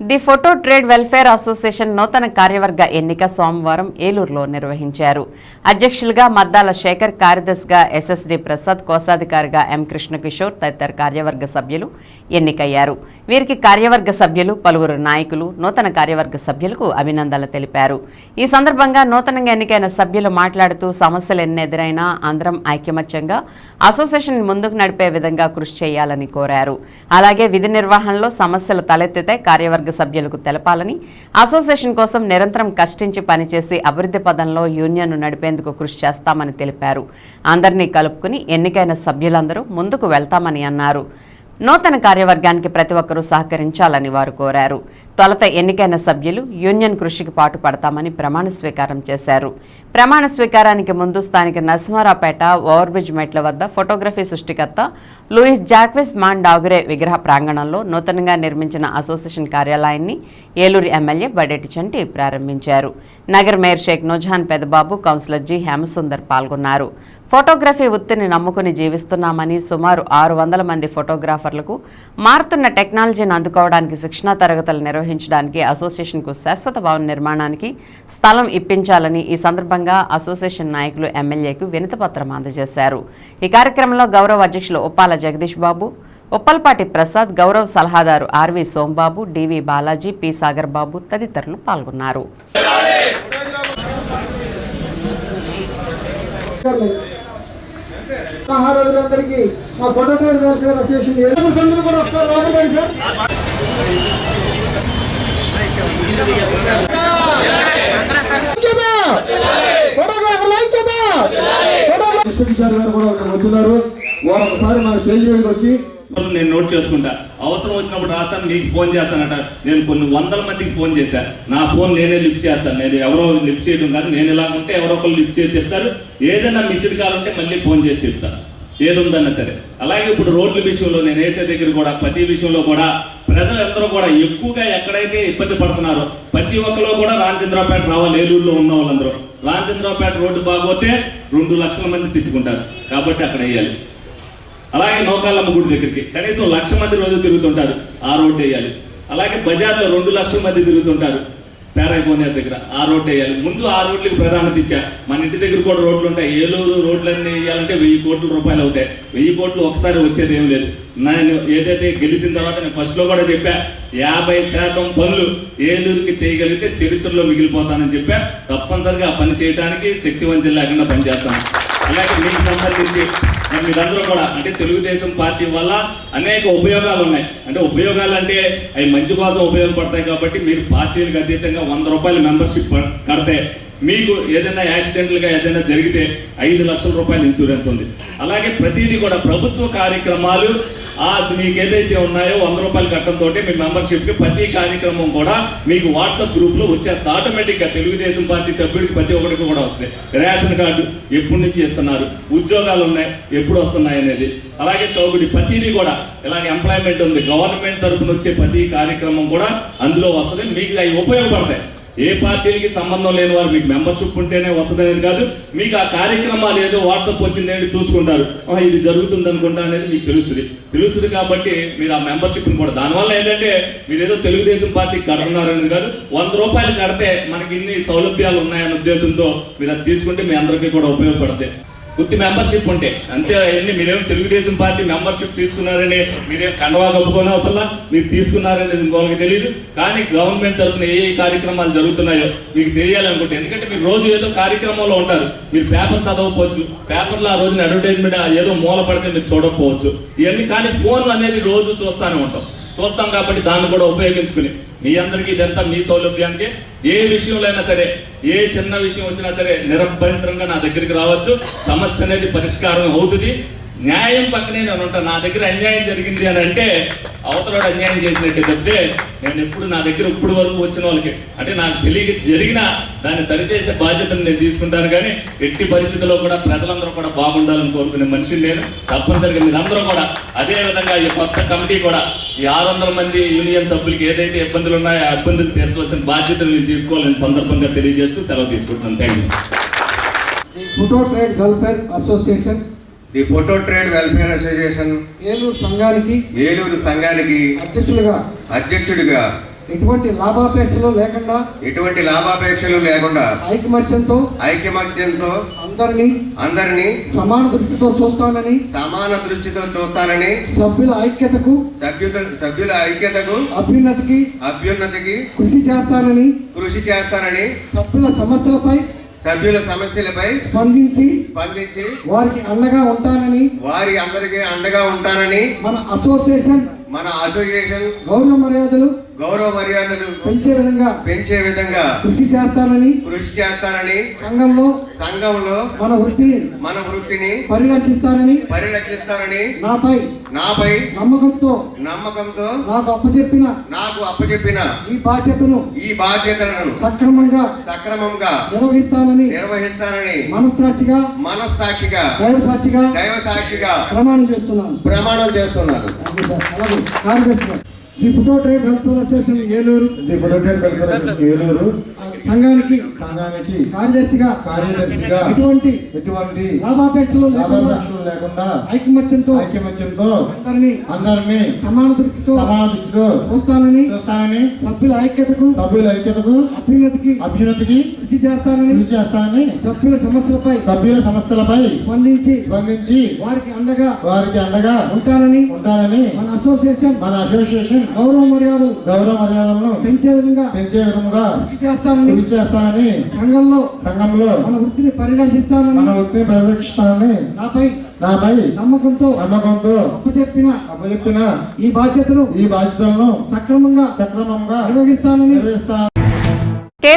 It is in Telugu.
The photo trade welfare association నూతన కార్యవర్గ ఎన్నిక సోమవారం ఏలూరులో నిర్వహించారు. అధ్యక్షులుగా మద్దాల శేఖర్, కార్యదర్శిగా ఎస్ఎస్డి ప్రసాద్, కోశాధికారిగా ఎం కృష్ణకిషోర్ తదితర కార్యవర్గ సభ్యులు ఎన్నికయ్యారు. వీరికి కార్యవర్గ సభ్యులు, పలువురు నాయకులు నూతన కార్యవర్గ సభ్యులకు అభినందనలు తెలిపారు. ఈ సందర్భంగా నూతనంగా ఎన్నికైన సభ్యులు మాట్లాడుతూ సమస్యలు ఎన్నెదురైనా అందరం ఐకమత్యంగా అసోసియేషన్ ముందుకు నడిపే విధంగా కృషి చేయాలని కోరారు. అలాగే విధి నిర్వహణలో సమస్యలు తలెత్తితే కార్యవర్గ సభ్యులకు తెలపాలని, అసోసియేషన్ కోసం నిరంతరం కష్టించి పనిచేసి అభివృద్ధి పదంలో యూనియన్ను నడిపేందుకు కృషి చేస్తామని తెలిపారు. అందరినీ కలుపుకుని ఎన్నికైన సభ్యులందరూ ముందుకు వెళ్తామని అన్నారు. నూతన కార్యవర్గానికి ప్రతి ఒక్కరూ సహకరించాలని వారు కోరారు. తొలుత ఎన్నికైన సభ్యులు యూనియన్ కృషికి పాటుపడతామని ప్రమాణ స్వీకారం చేశారు. ప్రమాణ స్వీకారానికి ముందు స్థానిక నరసింహారావుపేట ఓవర్బ్రిడ్జ్ మెట్ల వద్ద ఫోటోగ్రఫీ సృష్టికర్త లూయిస్ జాక్విస్ మాన్ డాగురే విగ్రహ ప్రాంగణంలో నూతనంగా నిర్మించిన అసోసియేషన్ కార్యాలయాన్ని ఏలూరు ఎమ్మెల్యే బడేటి చంటి ప్రారంభించారు. నగర్ mayor Shaik Noorjahan Pedababu, councillor G Hemasundar పాల్గొన్నారు. ఫోటోగ్రఫీ వృత్తిని నమ్ముకుని జీవిస్తున్నామని, సుమారు 600 మంది ఫోటోగ్రాఫర్లకు మారుతున్న టెక్నాలజీని అందుకోవడానికి శిక్షణా తరగతులు నిర్వహించడానికి అసోసియేషన్కు శాశ్వత భవన నిర్మాణానికి స్థలం ఇప్పించాలని ఈ సందర్భంగా అసోసియేషన్ నాయకులు ఎమ్మెల్యేకు వినతిపత్రం అందజేశారు. ఈ కార్యక్రమంలో గౌరవ అధ్యక్షులు ఉప్పాల జగదీష్ బాబు, ఉప్పల్పాటి ప్రసాద్, గౌరవ సలహాదారు ఆర్వి సోంబాబు, డివి బాలాజీ, పి సాగర్ బాబు తదితరులు పాల్గొన్నారు. మహారాజులందరికీ మా ఫోటో ట్రేడ్ వెల్ఫేర్ అసోసియేషన్ కూడా ఒకసారి రావడం సార్. కృష్ణకిషోర్ గారు కూడా వచ్చున్నారు. వారు ఒకసారి మన స్టేజ్ మీదకి వచ్చి నేను నోట్ చేసుకుంటా, అవసరం వచ్చినప్పుడు రాస్తాను, నీకు ఫోన్ చేస్తానట. నేను కొన్ని 100 మందికి ఫోన్ చేశాను. నా ఫోన్ నేనే లిఫ్ట్ చేస్తాను. నేను ఎవరో లిఫ్ట్ చేయడం కాదు, నేను ఇలా ఉంటే ఎవరో ఒకరు లిఫ్ట్ చేసి చెప్తారు. ఏదైనా మిస్డ్ కాల్ ఉంటే మళ్ళీ ఫోన్ చేసి చెప్తాను, ఏది ఉందన్నా సరే. అలాగే ఇప్పుడు రోడ్ల విషయంలో నేను వేసే దగ్గర కూడా ప్రతి విషయంలో కూడా ప్రజలందరూ కూడా ఎక్కువగా ఎక్కడైతే ఇబ్బంది పడుతున్నారో ప్రతి ఒక్కరు కూడా రామచంద్రరావుపేట రావాలి. ఏలూరులో ఉన్న వాళ్ళందరూ రామచంద్రరావుపేట రోడ్డు బాగోతే 2 లక్షల మంది తిట్టుకుంటారు, కాబట్టి అక్కడ వేయాలి. అలాగే నౌకాలమ్మ గుడి దగ్గరికి కనీసం 1,00,000 మంది రోజు తిరుగుతుంటారు, ఆ రోడ్డు వేయాలి. అలాగే బజార్లో 2 లక్షల మంది తిరుగుతుంటారు, పేరాకోనేర్ దగ్గర ఆ రోడ్డు వేయాలి. ముందు ఆ రోడ్లకి ప్రాధాన్యత ఇచ్చా. మన ఇంటి దగ్గర కూడా రోడ్లు ఉంటాయి. ఏలూరు రోడ్లన్నీ వేయాలంటే 1000 కోట్ల రూపాయలు అవుతాయి. 1000 కోట్లు ఒకసారి వచ్చేది ఏం లేదు. నేను ఏదైతే గెలిచిన తర్వాత నేను ఫస్ట్లో కూడా చెప్పా, 50% పనులు ఏలూరుకి చేయగలిగితే చరిత్రలో మిగిలిపోతానని చెప్పా. తప్పనిసరిగా ఆ పని చేయడానికి శక్తివంతం లేకుండా పనిచేస్తాను. అలాగే మీకు సంబంధించి మీరందరూ కూడా అంటే తెలుగుదేశం పార్టీ వల్ల అనేక ఉపయోగాలు ఉన్నాయి. అంటే ఉపయోగాలు అంటే అవి మంచి కోసం ఉపయోగపడతాయి. కాబట్టి మీరు పార్టీలకు అతీతంగా 100 రూపాయల మెంబర్షిప్ కడితే మీకు ఏదైనా యాక్సిడెంట్లుగా ఏదైనా జరిగితే 5 లక్షల రూపాయల ఇన్సూరెన్స్ ఉంది. అలాగే ప్రతిదీ కూడా ప్రభుత్వ కార్యక్రమాలు మీకు ఏదైతే ఉన్నాయో 100 రూపాయలు కట్టడంతో మీ మెంబర్షిప్కి ప్రతి కార్యక్రమం కూడా మీకు వాట్సాప్ గ్రూప్లో వచ్చేస్తే ఆటోమేటిక్గా తెలుగుదేశం పార్టీ సభ్యుడికి ప్రతి ఒక్కరికి కూడా వస్తాయి. రేషన్ కార్డు ఎప్పటి నుంచి ఇస్తున్నారు, ఉద్యోగాలు ఉన్నాయి ఎప్పుడు వస్తున్నాయి అనేది, అలాగే చౌగుడి ప్రతిదీ కూడా ఇలాగే ఎంప్లాయ్మెంట్ ఉంది, గవర్నమెంట్ తరఫున వచ్చే ప్రతి కార్యక్రమం కూడా అందులో వస్తుంది. మీకు అవి ఉపయోగపడతాయి. ఏ పార్టీలకి సంబంధం లేని వారు మీకు మెంబర్షిప్ ఉంటేనే వస్తుందనేది కాదు. మీకు ఆ కార్యక్రమాలు ఏదో వాట్సాప్ వచ్చిందేంటి చూసుకుంటారు, ఇది జరుగుతుంది అనుకుంటా అనేది మీకు తెలుస్తుంది. కాబట్టి మీరు ఆ మెంబర్షిప్ని కూడా దానివల్ల ఏంటంటే మీరు ఏదో తెలుగుదేశం పార్టీకి కడుతున్నారని కాదు, 100 రూపాయలు కడితే మనకి ఇన్ని సౌలభ్యాలు ఉన్నాయనే ఉద్దేశంతో మీరు అది తీసుకుంటే మీ అందరికీ కూడా ఉపయోగపడతాయి. గుర్తి మెంబర్షిప్ ఉంటే అంతే. అవన్నీ మీరేమో తెలుగుదేశం పార్టీ మెంబర్షిప్ తీసుకున్నారని మీరేం కండవా కప్పుకొని అసలు మీరు తీసుకున్నారనేది ఇంకోళ్ళకి తెలియదు. కానీ గవర్నమెంట్ తరఫున ఏ కార్యక్రమాలు జరుగుతున్నాయో మీకు తెలియాలనుకుంటే, ఎందుకంటే మీరు రోజు ఏదో కార్యక్రమంలో ఉంటారు, మీరు పేపర్ చదవకపోవచ్చు, పేపర్లో ఆ రోజున అడ్వర్టైజ్మెంట్ ఏదో మూల పడితే మీరు చూడకపోవచ్చు ఇవన్నీ. కానీ ఫోన్ అనేది రోజు చూస్తాం కాబట్టి దాన్ని కూడా ఉపయోగించుకుని మీ అందరికీ ఇదంతా మీ సౌలభ్యానికి ఏ విషయంలో అయినా సరే, ఏ చిన్న విషయం వచ్చినా సరే నిరభ్యంతరంగా నా దగ్గరికి రావచ్చు. సమస్య అనేది పరిష్కారం అవుతుంది. న్యాయం పక్కనే నేను ఉంటాను. నా దగ్గర అన్యాయం జరిగింది అని అంటే అవతలవాడు అన్యాయం చేసినట్టే తప్పితే నేను ఎప్పుడు నా దగ్గర ఇప్పుడు వరకు వచ్చిన వాళ్ళకి అంటే నాకు తెలియక జరిగిన దాన్ని సరిచేసే బాధ్యతను నేను తీసుకుంటాను. కానీ ఎట్టి పరిస్థితుల్లో కూడా ప్రజలందరూ కూడా బాగుండాలని కోరుకునే మనిషిని నేను. తప్పనిసరిగా మీరందరూ కూడా అదే విధంగా ఈ కొత్త కమిటీ కూడా ఈ 600 మంది యూనియన్ సభ్యులకి ఏదైతే ఇబ్బందులు ఉన్నాయో ఆ ఇబ్బందులు తీర్చవలసిన బాధ్యతను నేను తీసుకోవాలని సందర్భంగా తెలియజేస్తూ సెలవు తీసుకుంటున్నాను. Thank you. Photo trade welfare association the photo trade welfare association Eluru సంఘానికి అధ్యక్షుడిగా ఎటువంటి లాభాపేక్షలు లేకుండా ఎటువంటి లాభాపేక్షలు లేకుండా ఐకమత్యంతో అందరినీ సమాన దృష్టితో చూస్తానని సమాన దృష్టితో చూస్తానని సభ్యుల ఐక్యతకు అభ్యున్నతికి కృషి చేస్తానని సభ్యుల సమస్యలపై స్పందించి వారికి అందరికీ అండగా ఉంటానని మన అసోసియేషన్ గౌరవ మర్యాదలు పెంచే విధంగా కృషి చేస్తానని సంఘంలో మన వృత్తిని పరిరక్షిస్తానని నాపై నమ్మకంతో నాకు అప్పచెప్పిన ఈ బాధ్యతలను సక్రమంగా నిర్వహిస్తానని మనస్సాక్షిగా దైవసాక్షిగా ప్రమాణం చేస్తున్నాను. అలాగే కార్యదర్శి గారు. The photo trade welfare association Eluru సంఘానికి కార్యదర్శిగా ఎటువంటి లాభాపేక్షలు లేకుండా ఐకమత్యంతో అందరినీ సమాన దృష్టితో చూస్తానని సభ్యుల ఐక్యతకు అభ్యున్నతికి కృషి చేస్తానని సభ్యుల సమస్యలపై స్పందించి వారికి అండగా ఉంటానని మన అసోసియేషన్ గౌరవ మర్యాదలను పెంచే విధంగా కృషి చేస్తానని సంఘంలో మన వృత్తిని పరిరక్షిస్తానని నాపై నమ్మకంతో అప్పచెప్పిన ఈ బాధ్యతలను సక్రమంగా నిర్వహిస్తానని